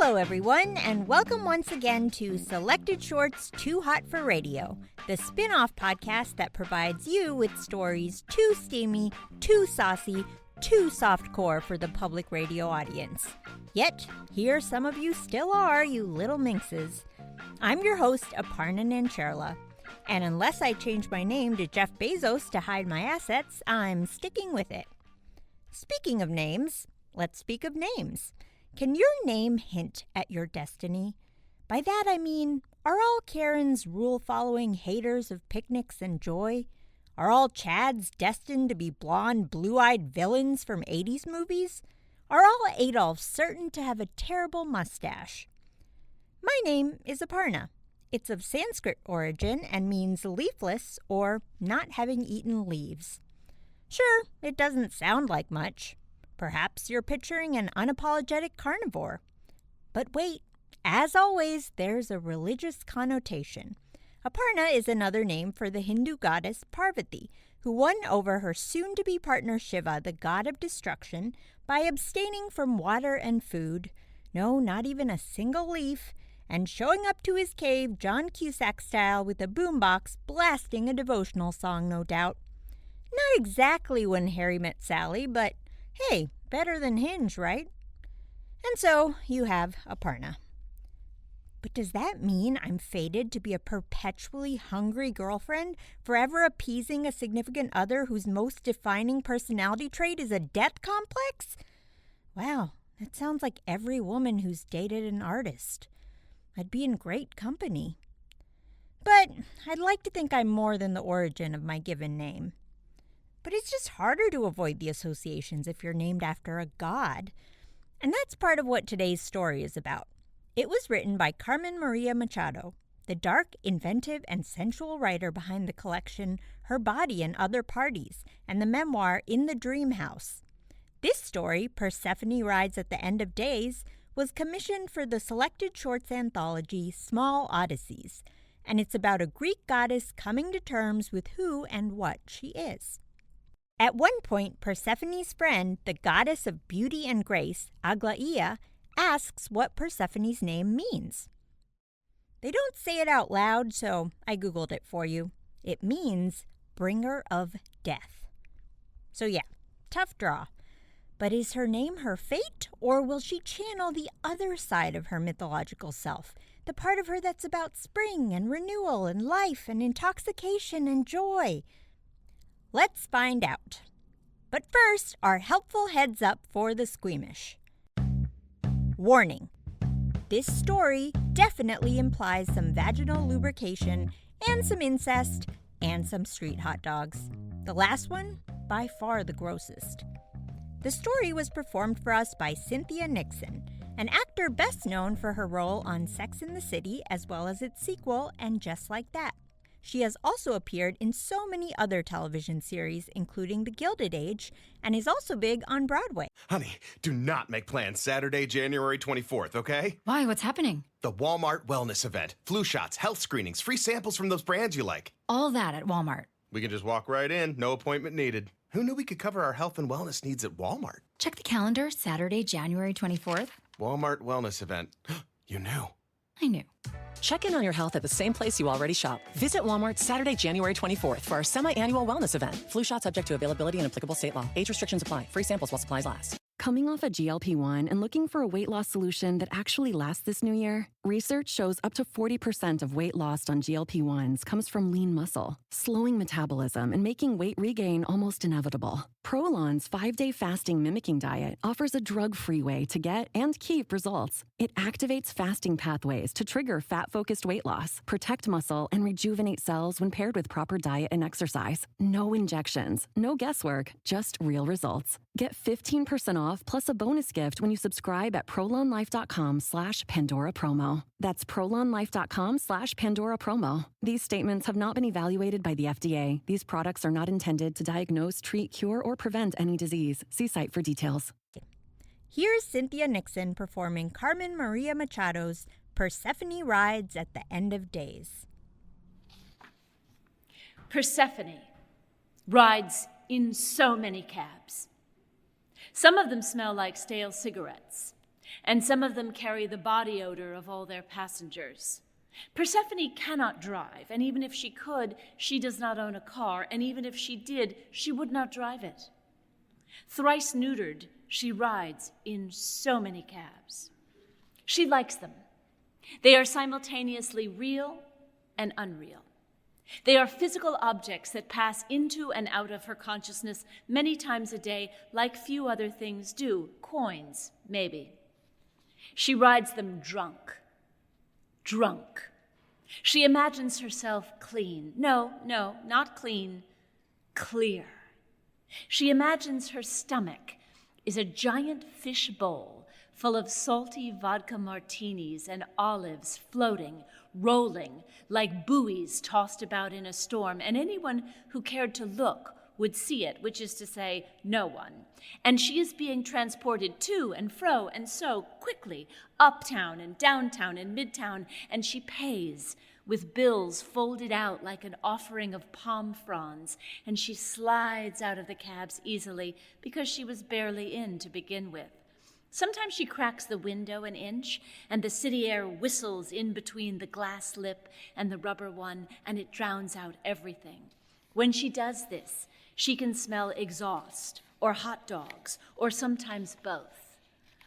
Hello, everyone, and welcome once again to Selected Shorts Too Hot for Radio, the spin-off podcast that provides you with stories too steamy, too saucy, too softcore for the public radio audience. Yet, here some of you still are, you little minxes. I'm your host, Aprana Nancherla, and unless I change my name to Jeff Bezos to hide my assets, I'm sticking with it. Speaking of names, let's speak of names. Can your name hint at your destiny? By that I mean, are all Karens rule-following haters of picnics and joy? Are all Chads destined to be blonde, blue-eyed villains from 80s movies? Are all Adolfs certain to have a terrible mustache? My name is Aprana. It's of Sanskrit origin and means leafless or not having eaten leaves. Sure, it doesn't sound like much. Perhaps you're picturing an unapologetic carnivore. But wait, as always, there's a religious connotation. Aparna is another name for the Hindu goddess Parvati, who won over her soon-to-be partner Shiva, the god of destruction, by abstaining from water and food, no, not even a single leaf, and showing up to his cave John Cusack style with a boombox blasting a devotional song, no doubt. Not exactly When Harry Met Sally, but hey, better than Hinge, right? And so you have Aparna. But does that mean I'm fated to be a perpetually hungry girlfriend, forever appeasing a significant other whose most defining personality trait is a death complex? Wow, that sounds like every woman who's dated an artist. I'd be in great company. But I'd like to think I'm more than the origin of my given name. But it's just harder to avoid the associations if you're named after a god. And that's part of what today's story is about. It was written by Carmen Maria Machado, the dark, inventive, and sensual writer behind the collection Her Body and Other Parties and the memoir In the Dream House. This story, Persephone Rides at the End of Days, was commissioned for the Selected Shorts anthology Small Odysseys, and it's about a Greek goddess coming to terms with who and what she is. At one point, Persephone's friend, the goddess of beauty and grace, Aglaia, asks what Persephone's name means. They don't say it out loud, so I Googled it for you. It means bringer of death. So yeah, tough draw. But is her name her fate, or will she channel the other side of her mythological self, the part of her that's about spring and renewal and life and intoxication and joy? Let's find out. But first, our helpful heads up for the squeamish. Warning. This story definitely implies some vaginal lubrication and some incest and some street hot dogs. The last one, by far the grossest. The story was performed for us by Cynthia Nixon, an actor best known for her role on Sex and the City as well as its sequel, And Just Like That. She has also appeared in so many other television series, including The Gilded Age, and is also big on Broadway. Honey, do not make plans Saturday, January 24th, okay? Why? What's happening? The Walmart Wellness Event. Flu shots, health screenings, free samples from those brands you like. All that at Walmart. We can just walk right in, no appointment needed. Who knew we could cover our health and wellness needs at Walmart? Check the calendar, Saturday, January 24th. Walmart Wellness Event. You knew. I knew. Check in on your health at the same place you already shop. Visit Walmart Saturday, January 24th for our semi-annual wellness event. Flu shot subject to availability and applicable state law. Age restrictions apply. Free samples while supplies last. Coming off a GLP-1 and looking for a weight loss solution that actually lasts this new year? Research shows up to 40% of weight lost on GLP-1s comes from lean muscle, slowing metabolism and making weight regain almost inevitable. Prolon's 5-day fasting mimicking diet offers a drug-free way to get and keep results. It activates fasting pathways to trigger fat-focused weight loss, protect muscle, and rejuvenate cells when paired with proper diet and exercise. No injections, no guesswork, just real results. Get 15% off plus a bonus gift when you subscribe at prolonlife.com/Pandora promo. That's prolonlife.com/Pandora promo. These statements have not been evaluated by the FDA. These products are not intended to diagnose, treat, cure, or prevent any disease. See site for details. Here's Cynthia Nixon performing Carmen Maria Machado's Persephone Rides at the End of Days. Persephone rides in so many cabs. Some of them smell like stale cigarettes, and some of them carry the body odor of all their passengers. Persephone cannot drive, and even if she could, she does not own a car, and even if she did, she would not drive it. Thrice neutered, she rides in so many cabs. She likes them. They are simultaneously real and unreal. They are physical objects that pass into and out of her consciousness many times a day, like few other things do. Coins, maybe. She rides them drunk. She imagines herself clean. No, not clean, clear. She imagines her stomach is a giant fish bowl full of salty vodka martinis and olives floating, rolling like buoys tossed about in a storm, and anyone who cared to look would see it, which is to say, no one. And she is being transported to and fro and so quickly, uptown and downtown and midtown, and she pays with bills folded out like an offering of palm fronds, and she slides out of the cabs easily because she was barely in to begin with. Sometimes she cracks the window an inch, and the city air whistles in between the glass lip and the rubber one, and it drowns out everything. When she does this, she can smell exhaust or hot dogs, or sometimes both,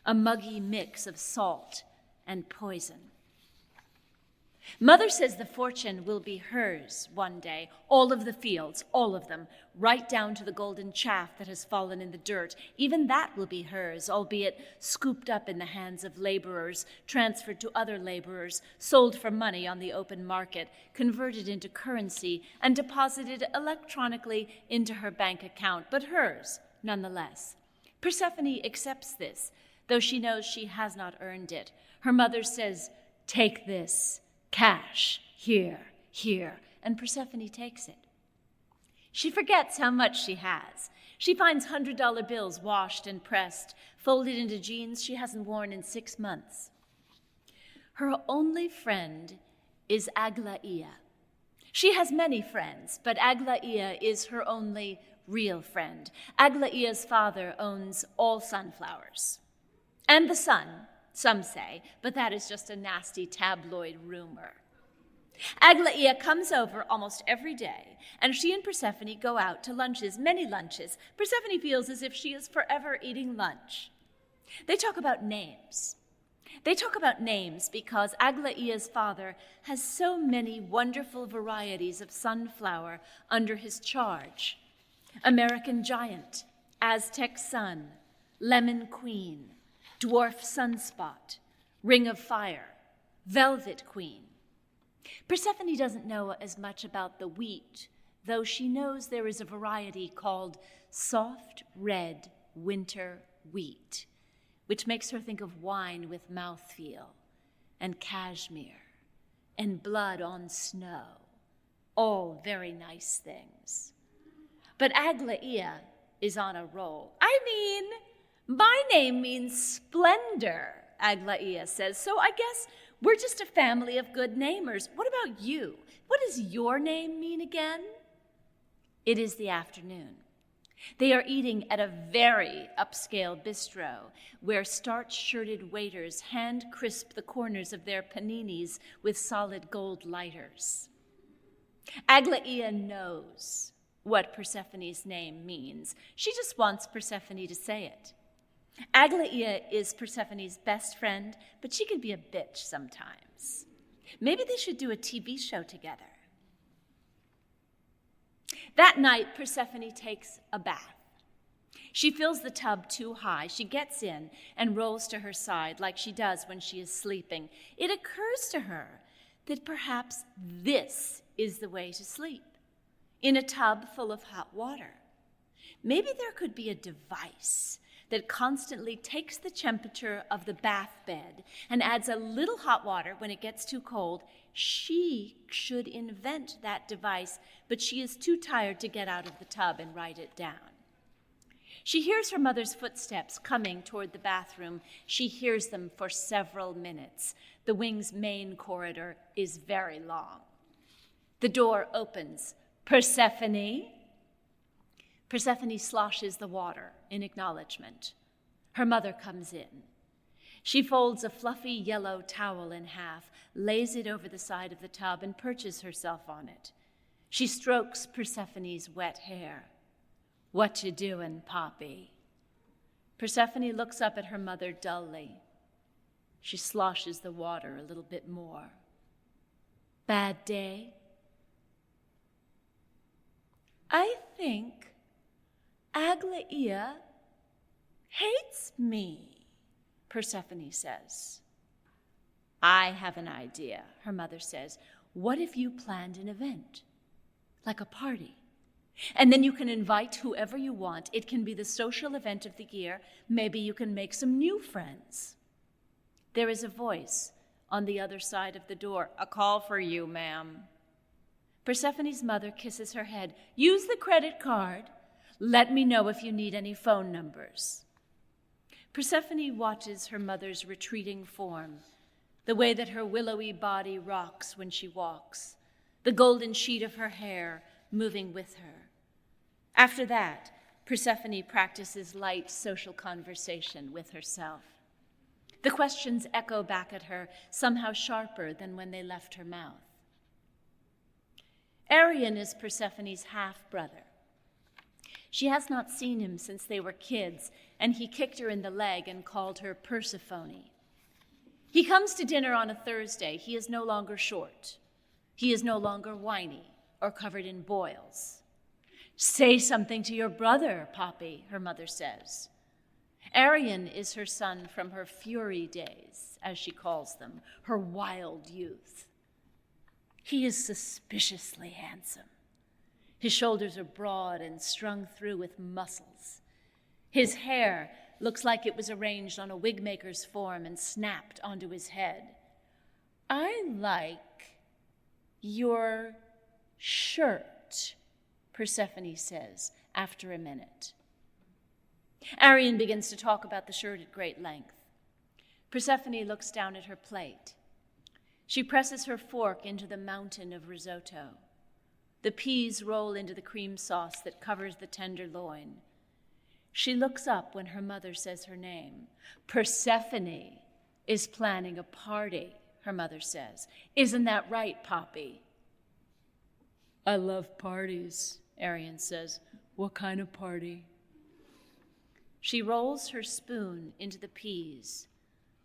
a muggy mix of salt and poison. Mother says the fortune will be hers one day, all of the fields, all of them, right down to the golden chaff that has fallen in the dirt. Even that will be hers, albeit scooped up in the hands of laborers, transferred to other laborers, sold for money on the open market, converted into currency, and deposited electronically into her bank account, but hers, nonetheless. Persephone accepts this, though she knows she has not earned it. Her mother says, "Take this. Cash, here, and Persephone takes it. She forgets how much she has. She finds $100 bills washed and pressed, folded into jeans she hasn't worn in 6 months. Her only friend is Aglaia. She has many friends, but Aglaia is her only real friend. Aglaia's father owns all sunflowers. And the sun, some say, but that is just a nasty tabloid rumor. Aglaia comes over almost every day, and she and Persephone go out to lunches, many lunches. Persephone feels as if she is forever eating lunch. They talk about names. They talk about names because Aglaia's father has so many wonderful varieties of sunflower under his charge. American giant, Aztec sun, lemon queen, dwarf sunspot, ring of fire, velvet queen. Persephone doesn't know as much about the wheat, though she knows there is a variety called soft red winter wheat, which makes her think of wine with mouthfeel, and cashmere, and blood on snow, all very nice things. But Aglaia is on a roll. My name means splendor, Aglaia says, so I guess we're just a family of good namers. What about you? What does your name mean again? It is the afternoon. They are eating at a very upscale bistro where starch-shirted waiters hand-crisp the corners of their paninis with solid gold lighters. Aglaia knows what Persephone's name means. She just wants Persephone to say it. Aglaia is Persephone's best friend, but she can be a bitch sometimes. Maybe they should do a TV show together. That night, Persephone takes a bath. She fills the tub too high. She gets in and rolls to her side like she does when she is sleeping. It occurs to her that perhaps this is the way to sleep, in a tub full of hot water. Maybe there could be a device that constantly takes the temperature of the bath bed and adds a little hot water when it gets too cold. She should invent that device, but she is too tired to get out of the tub and write it down. She hears her mother's footsteps coming toward the bathroom. She hears them for several minutes. The wing's main corridor is very long. The door opens. Persephone? Persephone sloshes the water in acknowledgement. Her mother comes in. She folds a fluffy yellow towel in half, lays it over the side of the tub, and perches herself on it. She strokes Persephone's wet hair. "What you doin', Poppy?" Persephone looks up at her mother dully. She sloshes the water a little bit more. "Bad day?" "I think Aglaia hates me," Persephone says. "I have an idea," her mother says. "What if you planned an event, like a party? And then you can invite whoever you want. It can be the social event of the year. Maybe you can make some new friends." There is a voice on the other side of the door. "A call for you, ma'am." Persephone's mother kisses her head. "Use the credit card. Let me know if you need any phone numbers." Persephone watches her mother's retreating form, the way that her willowy body rocks when she walks, the golden sheet of her hair moving with her. After that, Persephone practices light social conversation with herself. The questions echo back at her, somehow sharper than when they left her mouth. Arion is Persephone's half-brother. She has not seen him since they were kids, and he kicked her in the leg and called her Persephone. He comes to dinner on a Thursday. He is no longer short. He is no longer whiny or covered in boils. "Say something to your brother, Poppy," her mother says. Arion is her son from her fury days, as she calls them, her wild youth. He is suspiciously handsome. His shoulders are broad and strung through with muscles. His hair looks like it was arranged on a wig maker's form and snapped onto his head. "I like your shirt," Persephone says after a minute. Arion begins to talk about the shirt at great length. Persephone looks down at her plate. She presses her fork into the mountain of risotto. The peas roll into the cream sauce that covers the tender loin. She looks up when her mother says her name. "Persephone is planning a party," her mother says. "Isn't that right, Poppy?" "I love parties," Arion says. "What kind of party?" She rolls her spoon into the peas.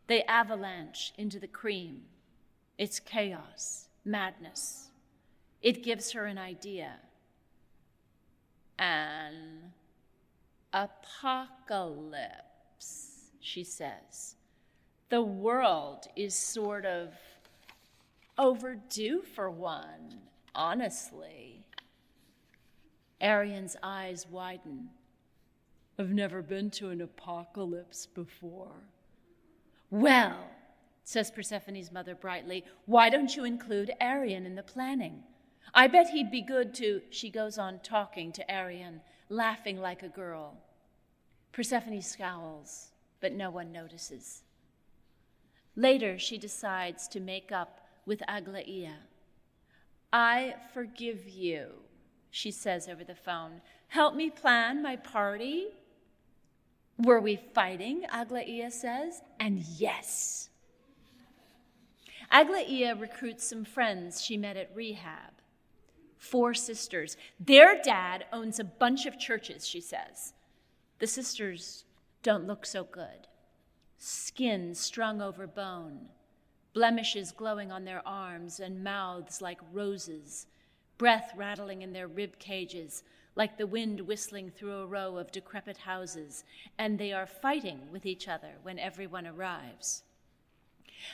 They avalanche into the cream. It's chaos, madness. It gives her an idea. "An apocalypse," she says. "The world is sort of overdue for one, honestly." Arion's eyes widen. "I've never been to an apocalypse before." "Well," says Persephone's mother brightly, "why don't you include Arion in the planning? I bet he'd be good to..." She goes on talking to Arion, laughing like a girl. Persephone scowls, but no one notices. Later, she decides to make up with Aglaia. "I forgive you," she says over the phone. "Help me plan my party?" "Were we fighting?" Aglaia says. And yes. Aglaia recruits some friends she met at rehab. 4 sisters. Their dad owns a bunch of churches, she says. The sisters don't look so good. Skin strung over bone, blemishes glowing on their arms and mouths like roses, breath rattling in their rib cages like the wind whistling through a row of decrepit houses, and they are fighting with each other when everyone arrives.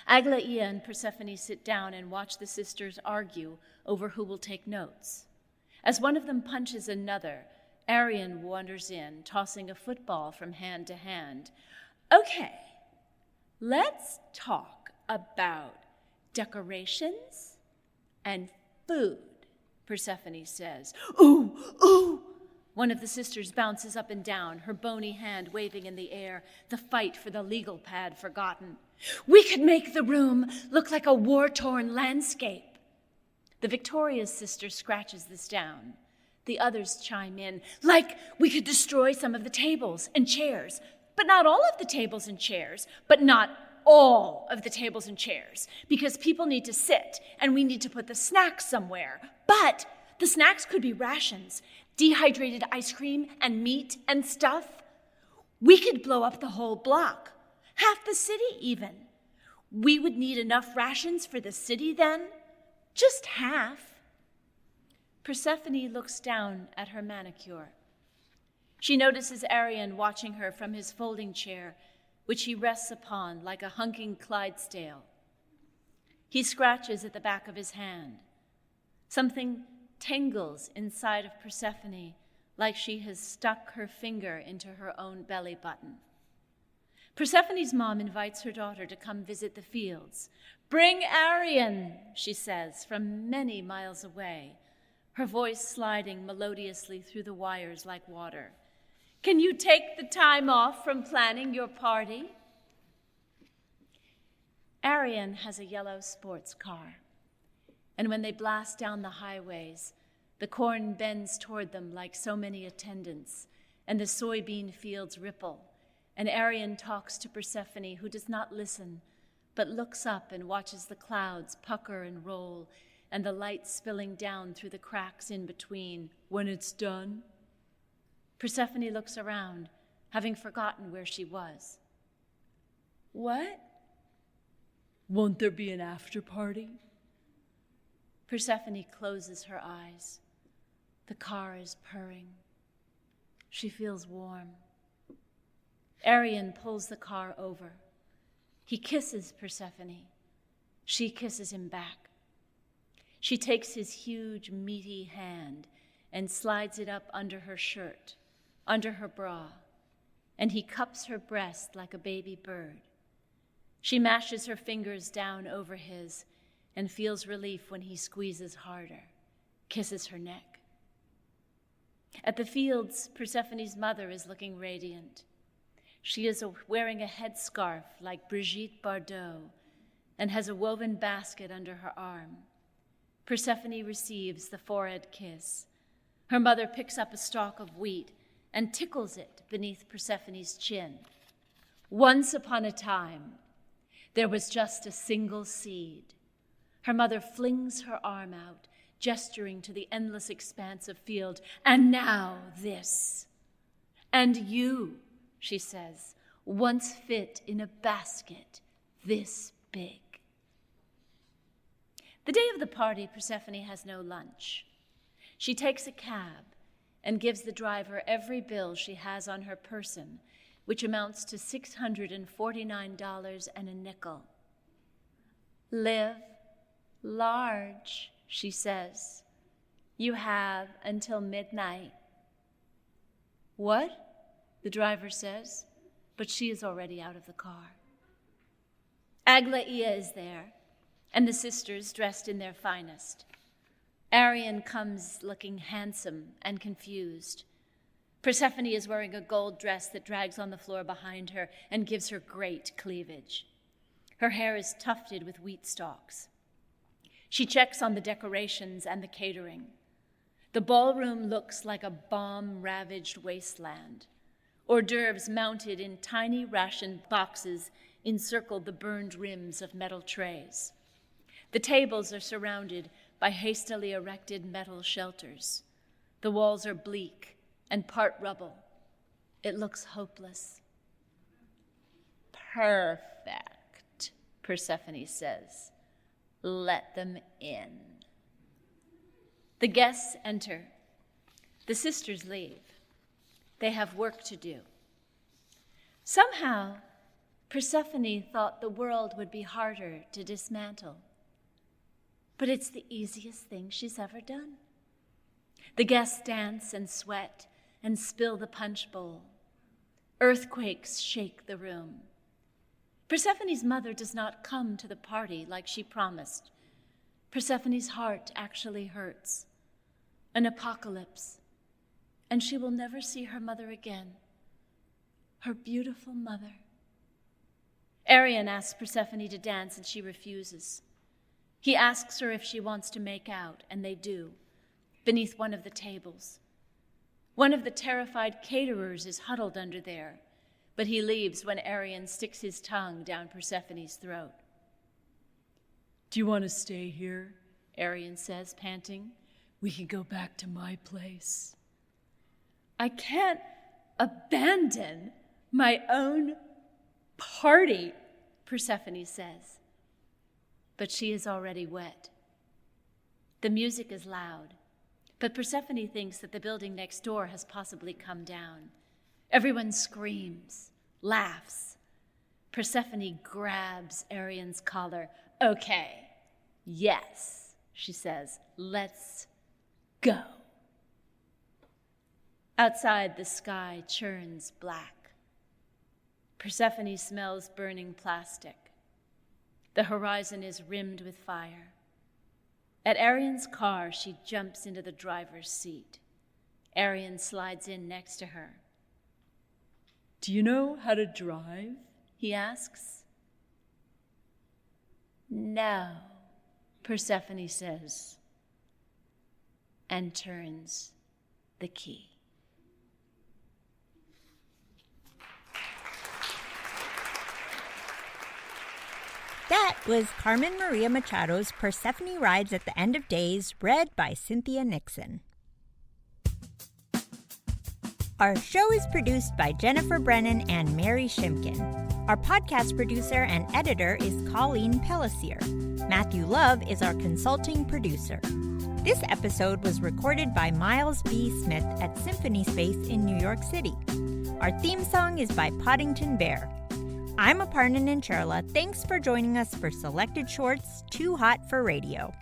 Aglaia and Persephone sit down and watch the sisters argue over who will take notes. As one of them punches another, Arion wanders in, tossing a football from hand to hand. "Okay, let's talk about decorations and food," Persephone says. "Ooh, ooh!" One of the sisters bounces up and down, her bony hand waving in the air, the fight for the legal pad forgotten. "We could make the room look like a war-torn landscape." The Victoria's sister scratches this down. The others chime in, "Like we could destroy some of the tables and chairs, but not all of the tables and chairs, but not all of the tables and chairs because people need to sit and we need to put the snacks somewhere. But the snacks could be rations, dehydrated ice cream and meat and stuff. We could blow up the whole block, half the city even. We would need enough rations for the city then, just half. Persephone looks down at her manicure. She notices Arion watching her from his folding chair, which he rests upon like a hunking Clydesdale. He scratches at the back of his hand. Something tingles inside of Persephone like she has stuck her finger into her own belly button. Persephone's mom invites her daughter to come visit the fields. "Bring Arion," she says from many miles away, her voice sliding melodiously through the wires like water. "Can you take the time off from planning your party?" Arion has a yellow sports car, and when they blast down the highways, the corn bends toward them like so many attendants, and the soybean fields ripple, and Arion talks to Persephone, who does not listen, but looks up and watches the clouds pucker and roll, and the light spilling down through the cracks in between. "When it's done?" Persephone looks around, having forgotten where she was. "What? Won't there be an after party?" Persephone closes her eyes. The car is purring. She feels warm. Arion pulls the car over. He kisses Persephone. She kisses him back. She takes his huge, meaty hand and slides it up under her shirt, under her bra, and he cups her breast like a baby bird. She mashes her fingers down over his and feels relief when he squeezes harder, kisses her neck. At the fields, Persephone's mother is looking radiant. She is wearing a headscarf like Brigitte Bardot and has a woven basket under her arm. Persephone receives the forehead kiss. Her mother picks up a stalk of wheat and tickles it beneath Persephone's chin. Once upon a time, there was just a single seed. Her mother flings her arm out, gesturing to the endless expanse of field. "And now this. And you," she says, "once fit in a basket this big." The day of the party, Persephone has no lunch. She takes a cab and gives the driver every bill she has on her person, which amounts to $649 and a nickel. "Live large," she says. "You have until midnight." "What?" the driver says, but she is already out of the car. Aglaia is there, and the sisters dressed in their finest. Arion comes looking handsome and confused. Persephone is wearing a gold dress that drags on the floor behind her and gives her great cleavage. Her hair is tufted with wheat stalks. She checks on the decorations and the catering. The ballroom looks like a bomb-ravaged wasteland. Hors d'oeuvres mounted in tiny ration boxes encircle the burned rims of metal trays. The tables are surrounded by hastily erected metal shelters. The walls are bleak and part rubble. It looks hopeless. "Perfect," Persephone says. "Let them in." The guests enter. The sisters leave. They have work to do. Somehow, Persephone thought the world would be harder to dismantle. But it's the easiest thing she's ever done. The guests dance and sweat and spill the punch bowl. Earthquakes shake the room. Persephone's mother does not come to the party like she promised. Persephone's heart actually hurts. An apocalypse. And she will never see her mother again. Her beautiful mother. Arion asks Persephone to dance, and she refuses. He asks her if she wants to make out, and they do, beneath one of the tables. One of the terrified caterers is huddled under there, but he leaves when Arion sticks his tongue down Persephone's throat. "Do you want to stay here?" Arion says, panting. "We can go back to my place." "I can't abandon my own party," Persephone says. But she is already wet. The music is loud, but Persephone thinks that the building next door has possibly come down. Everyone screams, laughs. Persephone grabs Arion's collar. "Okay, yes," she says, "let's go." Outside, the sky churns black. Persephone smells burning plastic. The horizon is rimmed with fire. At Arion's car, she jumps into the driver's seat. Arion slides in next to her. "Do you know how to drive?" he asks. "No," Persephone says, and turns the key. That was Carmen Maria Machado's Persephone Rides at the End of Days, read by Cynthia Nixon. Our show is produced by Jennifer Brennan and Mary Shimkin. Our podcast producer and editor is Colleen Pellissier. Matthew Love is our consulting producer. This episode was recorded by Miles B. Smith at Symphony Space in New York City. Our theme song is by Poddington Bear. I'm Aprana Nancherla. Thanks for joining us for Selected Shorts Too Hot for Radio.